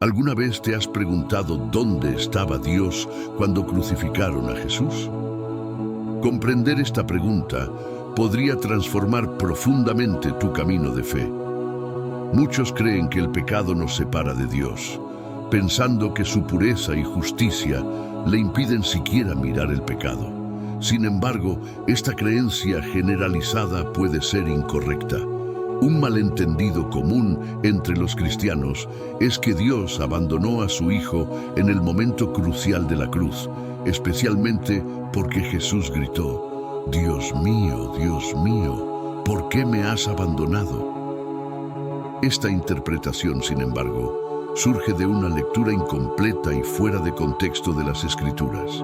¿Alguna vez te has preguntado dónde estaba Dios cuando crucificaron a Jesús? Comprender esta pregunta podría transformar profundamente tu camino de fe. Muchos creen que el pecado nos separa de Dios, pensando que su pureza y justicia le impiden siquiera mirar el pecado. Sin embargo, esta creencia generalizada puede ser incorrecta. Un malentendido común entre los cristianos es que Dios abandonó a su Hijo en el momento crucial de la cruz, especialmente porque Jesús gritó: Dios mío, ¿por qué me has abandonado? Esta interpretación, sin embargo, surge de una lectura incompleta y fuera de contexto de las Escrituras.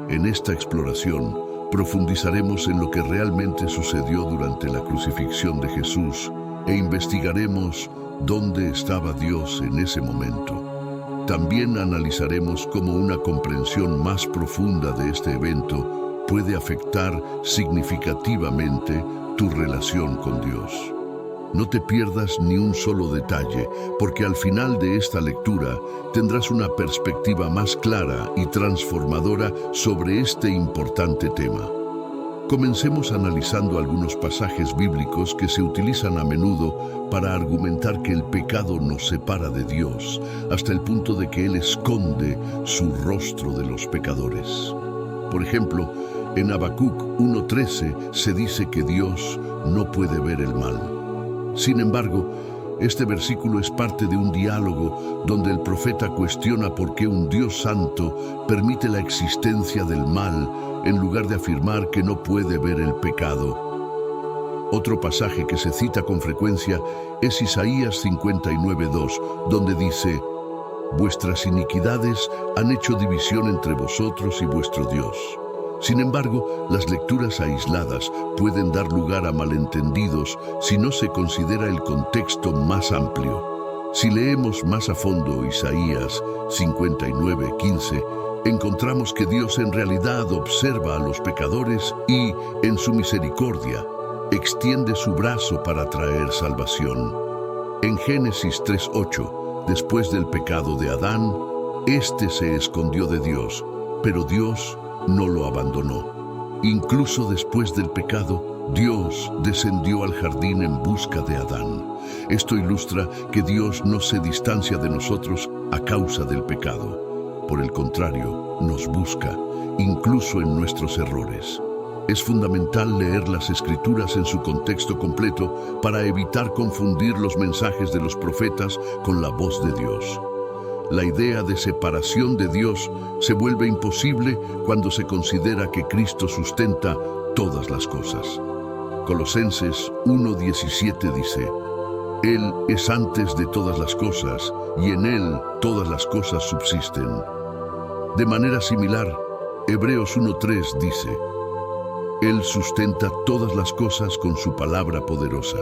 En esta exploración, profundizaremos en lo que realmente sucedió durante la crucifixión de Jesús e investigaremos dónde estaba Dios en ese momento. También analizaremos cómo una comprensión más profunda de este evento puede afectar significativamente tu relación con Dios. No te pierdas ni un solo detalle, porque al final de esta lectura tendrás una perspectiva más clara y transformadora sobre este importante tema. Comencemos analizando algunos pasajes bíblicos que se utilizan a menudo para argumentar que el pecado nos separa de Dios, hasta el punto de que Él esconde su rostro de los pecadores. Por ejemplo, en Habacuc 1:13 se dice que Dios no puede ver el mal. Sin embargo, este versículo es parte de un diálogo donde el profeta cuestiona por qué un Dios santo permite la existencia del mal en lugar de afirmar que no puede ver el pecado. Otro pasaje que se cita con frecuencia es Isaías 59:2, donde dice: Vuestras iniquidades han hecho división entre vosotros y vuestro Dios. Sin embargo, las lecturas aisladas pueden dar lugar a malentendidos si no se considera el contexto más amplio. Si leemos más a fondo Isaías 59:15, encontramos que Dios en realidad observa a los pecadores y, en su misericordia, extiende su brazo para traer salvación. En Génesis 3:8, después del pecado de Adán, éste se escondió de Dios, pero Dios no lo abandonó. Incluso después del pecado, Dios descendió al jardín en busca de Adán. Esto ilustra que Dios no se distancia de nosotros a causa del pecado. Por el contrario, nos busca, incluso en nuestros errores. Es fundamental leer las Escrituras en su contexto completo para evitar confundir los mensajes de los profetas con la voz de Dios. La idea de separación de Dios se vuelve imposible cuando se considera que Cristo sustenta todas las cosas. Colosenses 1:17 dice: Él es antes de todas las cosas, y en Él todas las cosas subsisten. De manera similar, Hebreos 1:3 dice: Él sustenta todas las cosas con su palabra poderosa.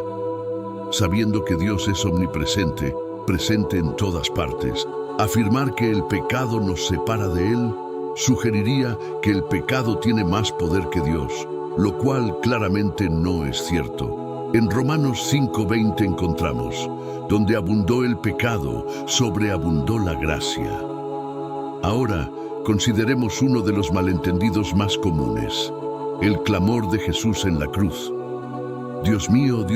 Sabiendo que Dios es omnipresente, presente en todas partes, afirmar que el pecado nos separa de Él sugeriría que el pecado tiene más poder que Dios, lo cual claramente no es cierto. En Romanos 5:20 encontramos: donde abundó el pecado, sobreabundó la gracia. Ahora, consideremos uno de los malentendidos más comunes: el clamor de Jesús en la cruz. Dios mío,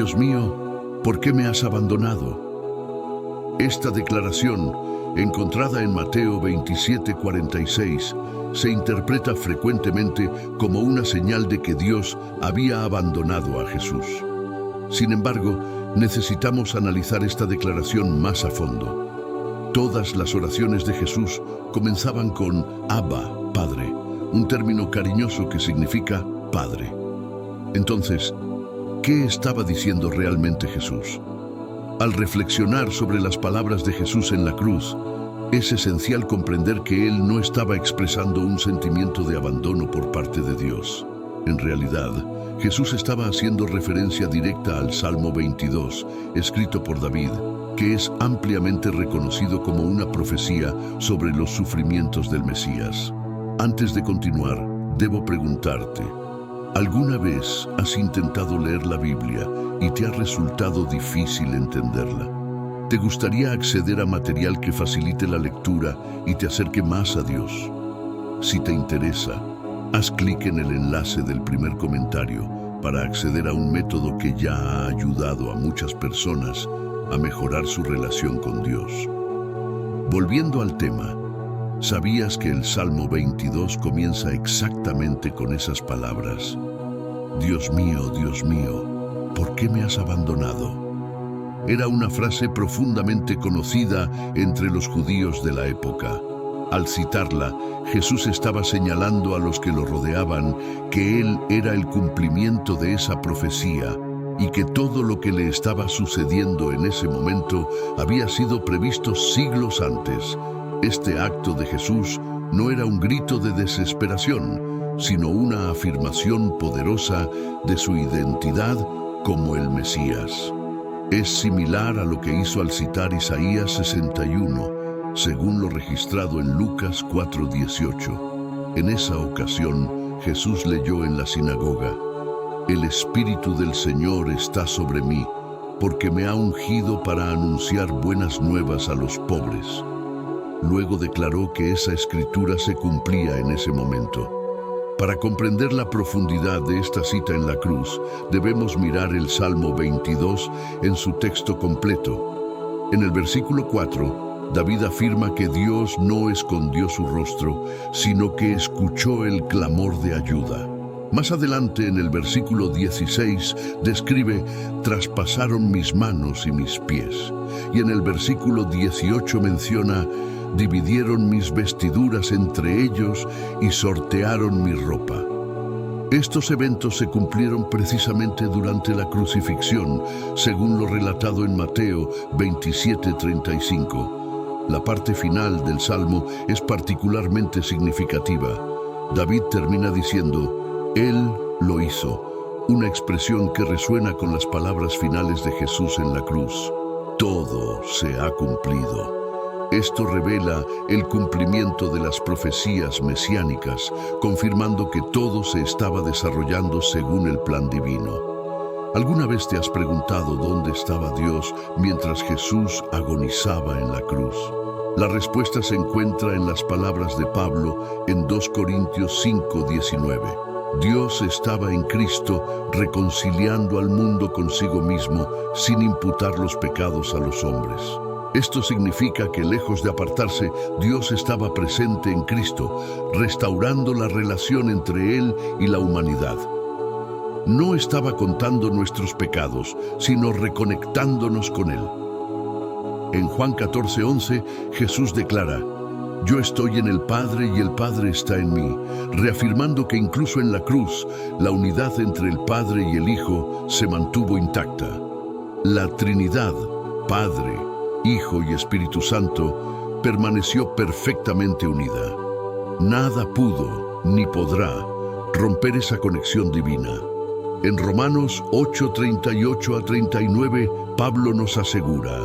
¿por qué me has abandonado? Esta declaración, encontrada en Mateo 27:46, se interpreta frecuentemente como una señal de que Dios había abandonado a Jesús. Sin embargo, necesitamos analizar esta declaración más a fondo. Todas las oraciones de Jesús comenzaban con Abba, Padre, un término cariñoso que significa Padre. Entonces, ¿qué estaba diciendo realmente Jesús? Al reflexionar sobre las palabras de Jesús en la cruz, es esencial comprender que Él no estaba expresando un sentimiento de abandono por parte de Dios. En realidad, Jesús estaba haciendo referencia directa al Salmo 22, escrito por David, que es ampliamente reconocido como una profecía sobre los sufrimientos del Mesías. Antes de continuar, debo preguntarte: ¿alguna vez has intentado leer la Biblia y te ha resultado difícil entenderla? ¿Te gustaría acceder a material que facilite la lectura y te acerque más a Dios? Si te interesa, haz clic en el enlace del primer comentario para acceder a un método que ya ha ayudado a muchas personas a mejorar su relación con Dios. Volviendo al tema, ¿sabías que el Salmo 22 comienza exactamente con esas palabras? Dios mío, ¿por qué me has abandonado? Era una frase profundamente conocida entre los judíos de la época. Al citarla, Jesús estaba señalando a los que lo rodeaban que Él era el cumplimiento de esa profecía y que todo lo que le estaba sucediendo en ese momento había sido previsto siglos antes. Este acto de Jesús no era un grito de desesperación, sino una afirmación poderosa de su identidad como el Mesías. Es similar a lo que hizo al citar Isaías 61, según lo registrado en Lucas 4:18. En esa ocasión, Jesús leyó en la sinagoga: «El Espíritu del Señor está sobre mí, porque me ha ungido para anunciar buenas nuevas a los pobres». Luego declaró que esa escritura se cumplía en ese momento. Para comprender la profundidad de esta cita en la cruz, debemos mirar el Salmo 22 en su texto completo. En el versículo 4, David afirma que Dios no escondió su rostro, sino que escuchó el clamor de ayuda. Más adelante, en el versículo 16, describe: «Traspasaron mis manos y mis pies». Y en el versículo 18 menciona: «Dividieron mis vestiduras entre ellos y sortearon mi ropa». Estos eventos se cumplieron precisamente durante la crucifixión, según lo relatado en Mateo 27:35. La parte final del Salmo es particularmente significativa. David termina diciendo: «Él lo hizo», una expresión que resuena con las palabras finales de Jesús en la cruz: «Todo se ha cumplido». Esto revela el cumplimiento de las profecías mesiánicas, confirmando que todo se estaba desarrollando según el plan divino. ¿Alguna vez te has preguntado dónde estaba Dios mientras Jesús agonizaba en la cruz? La respuesta se encuentra en las palabras de Pablo en 2 Corintios 5:19. Dios estaba en Cristo reconciliando al mundo consigo mismo sin imputar los pecados a los hombres. Esto significa que, lejos de apartarse, Dios estaba presente en Cristo, restaurando la relación entre Él y la humanidad. No estaba contando nuestros pecados, sino reconectándonos con Él. En Juan 14:11, Jesús declara: «Yo estoy en el Padre y el Padre está en mí», reafirmando que incluso en la cruz, la unidad entre el Padre y el Hijo se mantuvo intacta. La Trinidad, Padre, Hijo y Espíritu Santo, permaneció perfectamente unida. Nada pudo ni podrá romper esa conexión divina. En Romanos 8:38-39, Pablo nos asegura: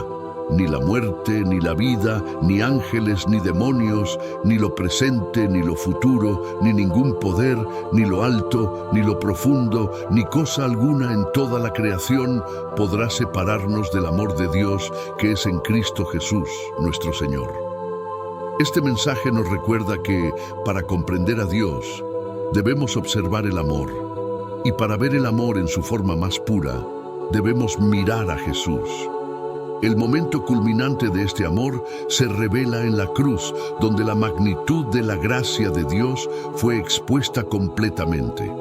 «Ni la muerte, ni la vida, ni ángeles, ni demonios, ni lo presente, ni lo futuro, ni ningún poder, ni lo alto, ni lo profundo, ni cosa alguna en toda la creación podrá separarnos del amor de Dios que es en Cristo Jesús, nuestro Señor». Este mensaje nos recuerda que, para comprender a Dios, debemos observar el amor. Y para ver el amor en su forma más pura, debemos mirar a Jesús. El momento culminante de este amor se revela en la cruz, donde la magnitud de la gracia de Dios fue expuesta completamente.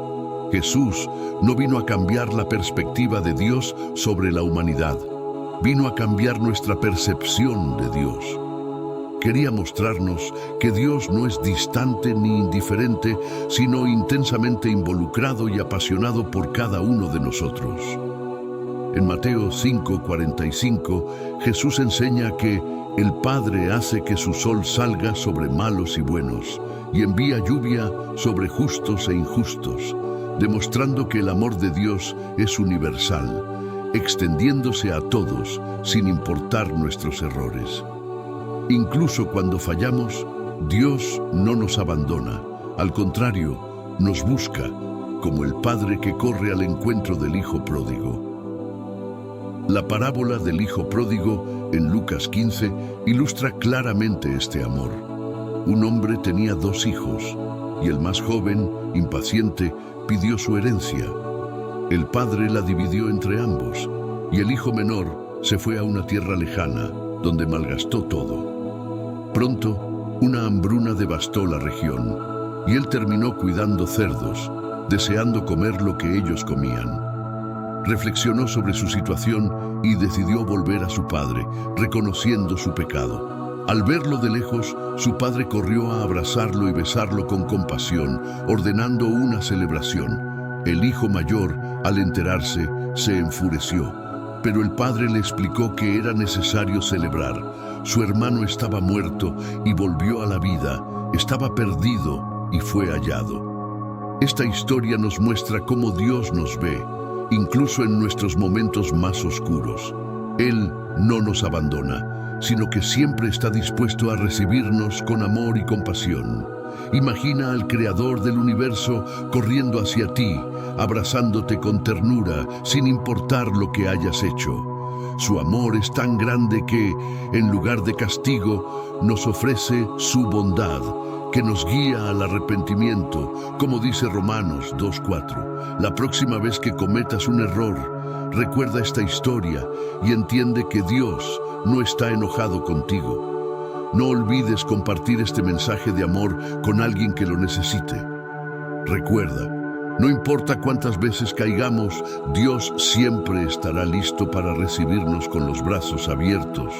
Jesús no vino a cambiar la perspectiva de Dios sobre la humanidad, vino a cambiar nuestra percepción de Dios. Quería mostrarnos que Dios no es distante ni indiferente, sino intensamente involucrado y apasionado por cada uno de nosotros. En Mateo 5:45, Jesús enseña que el Padre hace que su sol salga sobre malos y buenos y envía lluvia sobre justos e injustos, demostrando que el amor de Dios es universal, extendiéndose a todos sin importar nuestros errores. Incluso cuando fallamos, Dios no nos abandona, al contrario, nos busca, como el padre que corre al encuentro del hijo pródigo. La parábola del hijo pródigo en Lucas 15, ilustra claramente este amor. Un hombre tenía 2 hijos, y el más joven, impaciente, pidió su herencia. El padre la dividió entre ambos, y el hijo menor se fue a una tierra lejana, donde malgastó todo. Pronto, una hambruna devastó la región, y él terminó cuidando cerdos, deseando comer lo que ellos comían. Reflexionó sobre su situación y decidió volver a su padre, reconociendo su pecado. Al verlo de lejos, su padre corrió a abrazarlo y besarlo con compasión, ordenando una celebración. El hijo mayor, al enterarse, se enfureció, pero el padre le explicó que era necesario celebrar. Su hermano estaba muerto y volvió a la vida, estaba perdido y fue hallado. Esta historia nos muestra cómo Dios nos ve, incluso en nuestros momentos más oscuros. Él no nos abandona, sino que siempre está dispuesto a recibirnos con amor y compasión. Imagina al Creador del universo corriendo hacia ti, abrazándote con ternura, sin importar lo que hayas hecho. Su amor es tan grande que, en lugar de castigo, nos ofrece su bondad, que nos guía al arrepentimiento, como dice Romanos 2:4. La próxima vez que cometas un error, recuerda esta historia y entiende que Dios no está enojado contigo. No olvides compartir este mensaje de amor con alguien que lo necesite. Recuerda, no importa cuántas veces caigamos, Dios siempre estará listo para recibirnos con los brazos abiertos.